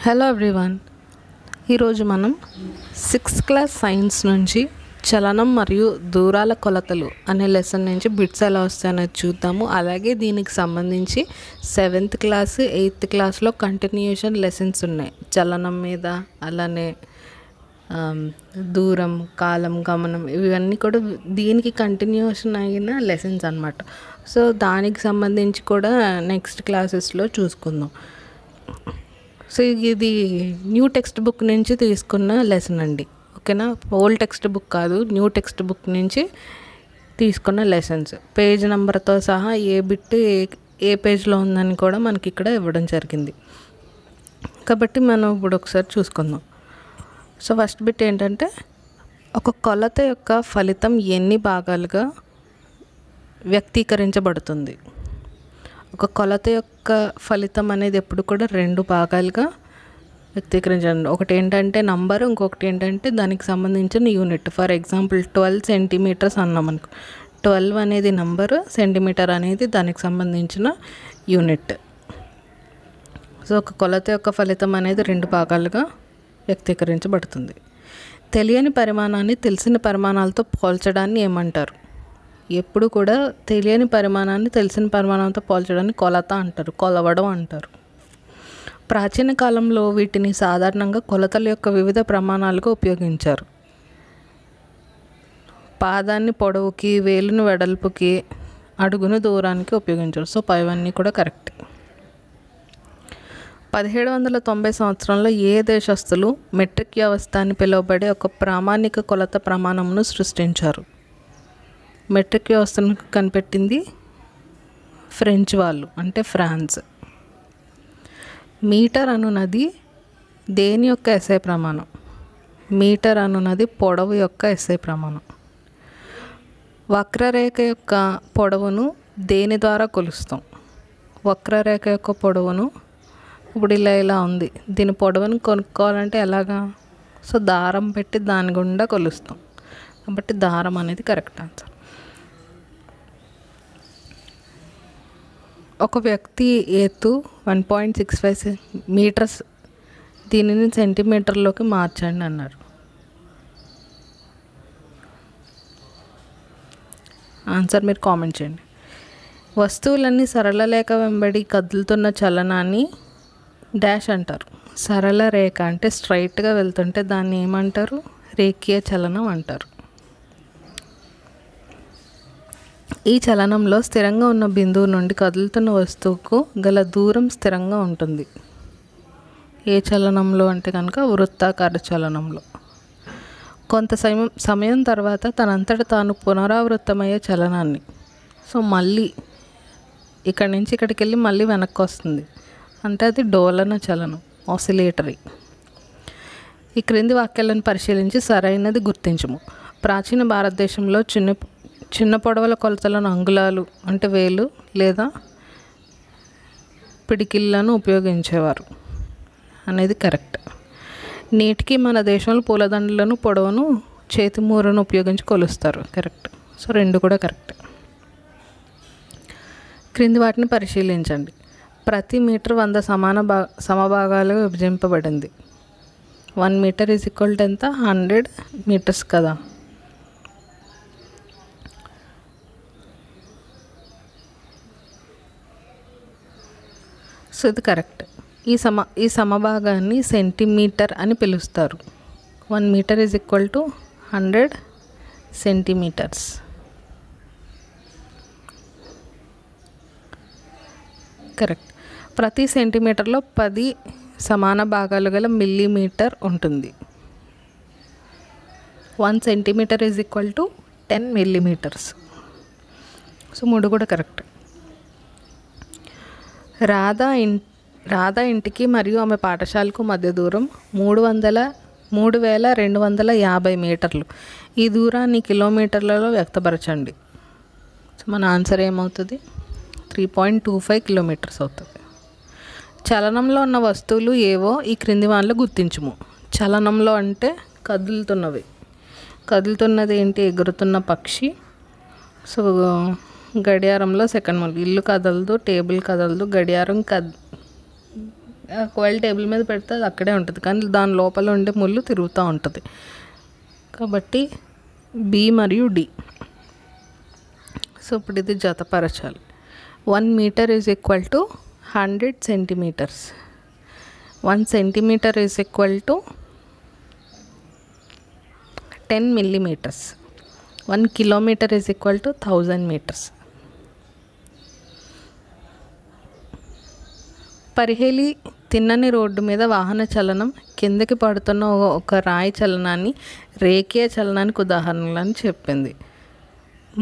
Hello everyone. ఈరోజు మనం 6th class science నుంచి చలనం మరియు దూరాల కొలతలు అనే లెసన్ నుంచి బిట్స్ ఎలా వస్తాయనేది చూద్దాము. అలాగే దీనికి సంబంధించి 7th క్లాస్ 8th క్లాస్లో కంటిన్యూషన్ లెసన్స్ ఉన్నాయి చలనం మీద, అలానే దూరం, కాలం, గమనం, ఇవన్నీ కూడా దీనికి కంటిన్యూషన్ అయిన లెసన్స్ అన్నమాట. సో దానికి సంబంధించి కూడా నెక్స్ట్ క్లాసెస్లో చూసుకుందాం. సో ఇది న్యూ టెక్స్ట్ బుక్ నుంచి తీసుకున్న లెసన్ అండి, ఓకేనా. ఓల్డ్ టెక్స్ట్ బుక్ కాదు, న్యూ టెక్స్ట్ బుక్ నుంచి తీసుకున్న లెసన్స్. పేజ్ నెంబర్తో సహా ఏ బిట్ ఏ పేజ్లో ఉందని కూడా మనకి ఇక్కడ ఇవ్వడం జరిగింది. కాబట్టి మనం ఇప్పుడు ఒకసారి చూసుకుందాం. సో ఫస్ట్ బిట్ ఏంటంటే, ఒక కొలత యొక్క ఫలితం ఎన్ని భాగాలుగా వ్యక్తీకరించబడుతుంది. ఒక కొలత యొక్క ఫలితం అనేది ఎప్పుడు కూడా 2 భాగాలుగా వ్యక్తీకరించండి. ఒకటి ఏంటంటే నంబరు, ఇంకొకటి ఏంటంటే దానికి సంబంధించిన యూనిట్. ఫర్ ఎగ్జాంపుల్ 12 సెంటీమీటర్స్ అన్నాం అనుకో, 12 అనేది నంబరు, సెంటీమీటర్ అనేది దానికి సంబంధించిన యూనిట్. సో ఒక కొలత యొక్క ఫలితం అనేది 2 భాగాలుగా వ్యక్తీకరించబడుతుంది. తెలియని పరిమాణాన్ని తెలిసిన పరిమాణాలతో పోల్చడాన్ని ఏమంటారు? ఎప్పుడు కూడా తెలియని పరిమాణాన్ని తెలిసిన పరిమాణంతో పోల్చడాన్ని కొలత అంటారు, కొలవడం అంటారు. ప్రాచీన కాలంలో వీటిని సాధారణంగా కొలతల యొక్క వివిధ ప్రమాణాలుగా ఉపయోగించారు. పాదాన్ని పొడవుకి, వేలును వెడల్పుకి, అడుగును దూరానికి ఉపయోగించారు. సో పైవన్నీ కూడా కరెక్ట్. 1790 సంవత్సరంలో ఏ దేశస్థులు మెట్రిక్ వ్యవస్థ అని పిలువబడే ఒక ప్రామాణిక కొలత ప్రమాణమును సృష్టించారు? మెట్రిక్ వ్యవస్థను కనిపెట్టింది ఫ్రెంచ్ వాళ్ళు, అంటే ఫ్రాన్స్. మీటర్ అనున్నది దేని యొక్క ఎస్ఐ ప్రమాణం? మీటర్ అనున్నది పొడవు యొక్క ఎస్ఐ ప్రమాణం. వక్రరేఖ యొక్క పొడవును దేని ద్వారా కొలుస్తాం? వక్రరేఖ యొక్క పొడవును ఇప్పుడు ఇలా ఉంది, దీని పొడవును కొనుక్కోవాలంటే ఎలాగా? సో దారం పెట్టి దాని గుండా కొలుస్తాం, కాబట్టి దారం అనేది కరెక్ట్ ఆన్సర్. ఒక వ్యక్తి ఎత్తు 1.65 మీటర్స్, దీనిని సెంటీమీటర్లోకి మార్చండి అన్నారు. ఆన్సర్ మీరు కామెంట్ చేయండి. వస్తువులన్నీ సరళ రేఖ వెంబడి కదులుతున్న చలనాన్ని డాష్ అంటారు. సరళ రేఖ అంటే స్ట్రైట్గా వెళ్తుంటే దాన్ని ఏమంటారు? రేఖీయ చలనం అంటారు. ఈ చలనంలో స్థిరంగా ఉన్న బిందువు నుండి కదులుతున్న వస్తువుకు గల దూరం స్థిరంగా ఉంటుంది. ఏ చలనంలో అంటే కనుక వృత్తాకార చలనంలో. కొంత సమయం తర్వాత తనంతట తాను పునరావృతమయ్యే చలనాన్ని, సో మళ్ళీ ఇక్కడి నుంచి ఇక్కడికి వెళ్ళి మళ్ళీ వెనక్కి వస్తుంది అంటే అది డోలన చలనం, ఆసిలేటరీ. ఈ క్రింది వాక్యాలను పరిశీలించి సరైనది గుర్తించము. ప్రాచీన భారతదేశంలో చిన్న పొడవుల కొలతలను అంగుళాలు అంటే వేలు లేదా పిడికిళ్ళను ఉపయోగించేవారు అనేది కరెక్ట్. నేటికి మన దేశంలో పూలదండలను పొడవును చేతి మూరను ఉపయోగించి కొలుస్తారు, కరెక్ట్. సో 2 కూడా కరెక్ట్. క్రింది వాటిని పరిశీలించండి. ప్రతి మీటర్ 100 సమభాగాలుగా విభజింపబడింది. 1 మీటర్ ఈజ్ ఈక్వల్ టు ఎంత? 100 మీటర్స్ కదా. సో ఇది కరెక్ట్. ఈ సమభాగాన్ని సెంటీమీటర్ అని పిలుస్తారు. 1 metre is equal to 100 centimetres. Correct. ప్రతి సెంటీమీటర్లో 10 సమాన భాగాలు గల మిల్లీమీటర్ ఉంటుంది. 1 centimetre is equal to 10 millimetres. So 3 కూడా కరెక్ట్. రాధా ఇంటికి మరియు ఆమె పాఠశాలకు మధ్య దూరం 3250 మీటర్లు. ఈ దూరాన్ని కిలోమీటర్లలో వ్యక్తపరచండి. సో మన ఆన్సర్ ఏమవుతుంది? 3.25 కిలోమీటర్స్ అవుతుంది. చలనంలో ఉన్న వస్తువులు ఏవో ఈ క్రింది వాళ్ళు గుర్తించుము. చలనంలో అంటే కదులుతున్నవి. కదులుతున్నది ఏంటి? ఎగురుతున్న పక్షి. సో గడియారంలో సెకండ్ మూల. ఇల్లు కదలదు, టేబుల్ కదలదు, గడియారం ఒకవేళ టేబుల్ మీద పెడితే అది అక్కడే ఉంటుంది, కానీ దాని లోపల ఉండే ముళ్ళు తిరుగుతూ ఉంటుంది. కాబట్టి బి మరియు డి. సో ఇప్పుడు ఇది జతపరచాలి. 1 metre is equal to 100 centimetres. 1 centimetre is equal to 10 millimeters. 1 kilometer is equal to 1000 meters. పరిహేలి తిన్నని రోడ్డు మీద వాహన చలనం కిందకి పడుతున్న ఒక రాయి చలనాన్ని రేఖీయ చలనానికి ఉదాహరణలని చెప్పింది.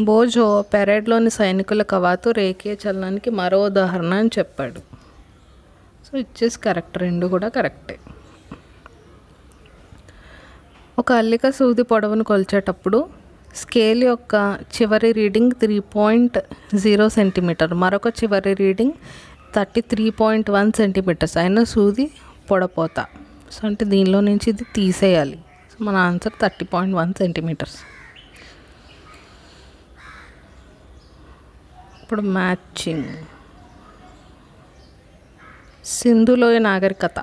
బోజో పెరేడ్లోని సైనికుల కవాతు రేఖీయ చలనానికి మరో ఉదాహరణ అని చెప్పాడు. సో ఇచ్చేసి కరెక్ట్, రెండు కూడా కరెక్టే. ఒక అల్లిక సూది పొడవును కొలిచేటప్పుడు స్కేల్ యొక్క చివరి రీడింగ్ 3.0 సెంటీమీటర్, మరొక చివరి రీడింగ్ 33.1 సెంటీమీటర్స్ అయిన సూది పొడపోత. సో అంటే దీనిలో నుంచి ఇది తీసేయాలి. సో మన ఆన్సర్ 30.1 సెంటీమీటర్స్. ఇప్పుడు మ్యాచింగ్. సింధులోయ నాగరికత.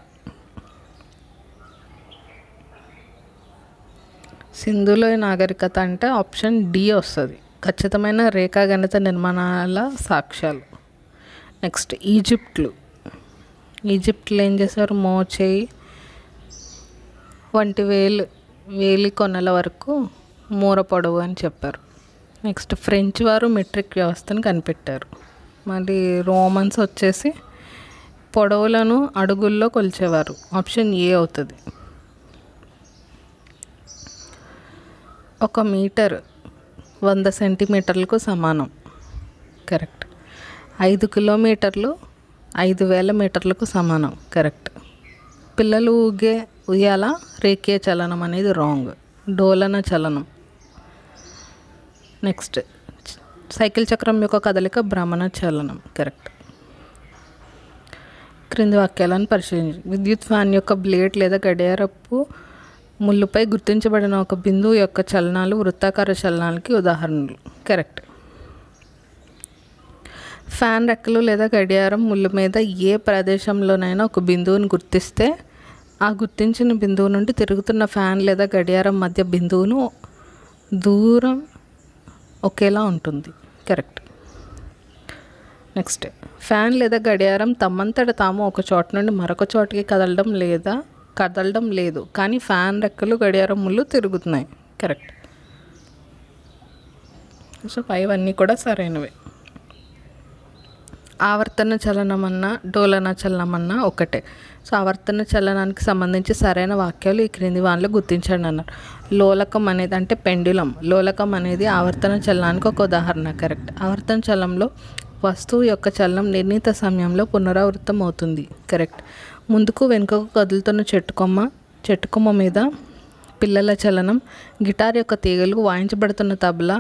సింధులోయ నాగరికత అంటే ఆప్షన్ డి వస్తుంది. ఖచ్చితమైన రేఖాగణిత నిర్మాణాల సాక్ష్యాలు. నెక్స్ట్ ఈజిప్ట్లో ఏం చేశారు? మోచేయి వంటి వేలి కొనల వరకు మూర పొడవు అని చెప్పారు. నెక్స్ట్ ఫ్రెంచ్ వారు మెట్రిక్ వ్యవస్థను కనిపెట్టారు. మళ్ళీ రోమన్స్ వచ్చేసి పొడవులను అడుగుల్లో కొలిచేవారు. ఆప్షన్ ఏ అవుతుంది. 1 మీటర్ 100 సెంటీమీటర్లకు సమానం. కరెక్ట్. 5 కిలోమీటర్లు 5000 మీటర్లకు సమానం. కరెక్ట్. పిల్లలు ఊగే ఉయ్యాల రేఖీయ చలనం అనేది రాంగ్, డోలన చలనం. నెక్స్ట్ సైకిల్ చక్రం యొక్క కదలిక భ్రమణ చలనం. కరెక్ట్. క్రింది వాక్యాలను పరిశీలించి. విద్యుత్ ఫ్యాన్ యొక్క బ్లేడ్ లేదా గడియారపు ముళ్ళుపై గుర్తించబడిన ఒక బిందువు యొక్క చలనాలు వృత్తాకార చలనాలకి ఉదాహరణలు. కరెక్ట్. ఫ్యాన్ రెక్కలు లేదా గడియారం ముళ్ళు మీద ఏ ప్రదేశంలోనైనా ఒక బిందువును గుర్తిస్తే ఆ గుర్తించిన బిందువు నుండి తిరుగుతున్న ఫ్యాన్ లేదా గడియారం మధ్య బిందువును దూరం ఒకేలా ఉంటుంది. కరెక్ట్. నెక్స్ట్ ఫ్యాన్ లేదా గడియారం తమ్మంతట తాము ఒక చోట నుండి మరొక చోటికి కదలడం లేదు, కానీ ఫ్యాన్ రెక్కలు గడియారం ముళ్ళు తిరుగుతున్నాయి. కరెక్ట్. సో పైవన్నీ కూడా సరైనవే. ఆవర్తన చలనం అన్నా డోలన చలనం అన్నా ఒకటే. సో ఆవర్తన చలనానికి సంబంధించి సరైన వాక్యాలు ఈ క్రింది వాటిలో గుర్తించండి అన్నారు. లోలకం అనేది అంటే పెండ్యులం. లోలకం అనేది ఆవర్తన చలనానికి ఒక ఉదాహరణ. కరెక్ట్. ఆవర్తన చలనంలో వస్తువు యొక్క చలనం నిర్ణీత సమయంలో పునరావృతం అవుతుంది. కరెక్ట్. ముందుకు వెనుకకు కదులుతున్న చెట్టుకొమ్మ మీద పిల్లల చలనం, గిటార్ యొక్క తీగలు, వాయించబడుతున్న తబలా,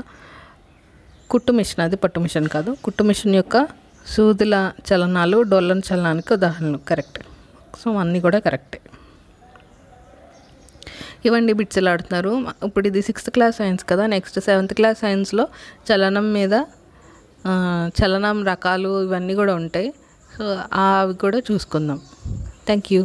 కుట్టు మిషన్, అది పట్టు మిషన్ కాదు, కుట్టు మిషన్ యొక్క సూదుల చలనాలు డోలన చలనానికి ఉదాహరణలు. కరెక్ట్. సో అన్నీ కూడా కరెక్టే. ఇవన్నీ బిట్స్ ఎలా ఆడుతున్నారు. ఇప్పుడు ఇది 6th క్లాస్ సైన్స్ కదా. నెక్స్ట్ 7th క్లాస్ సైన్స్లో చలనం మీద చలనం రకాలు ఇవన్నీ కూడా ఉంటాయి. సో అవి కూడా చూసుకుందాం. Thank you.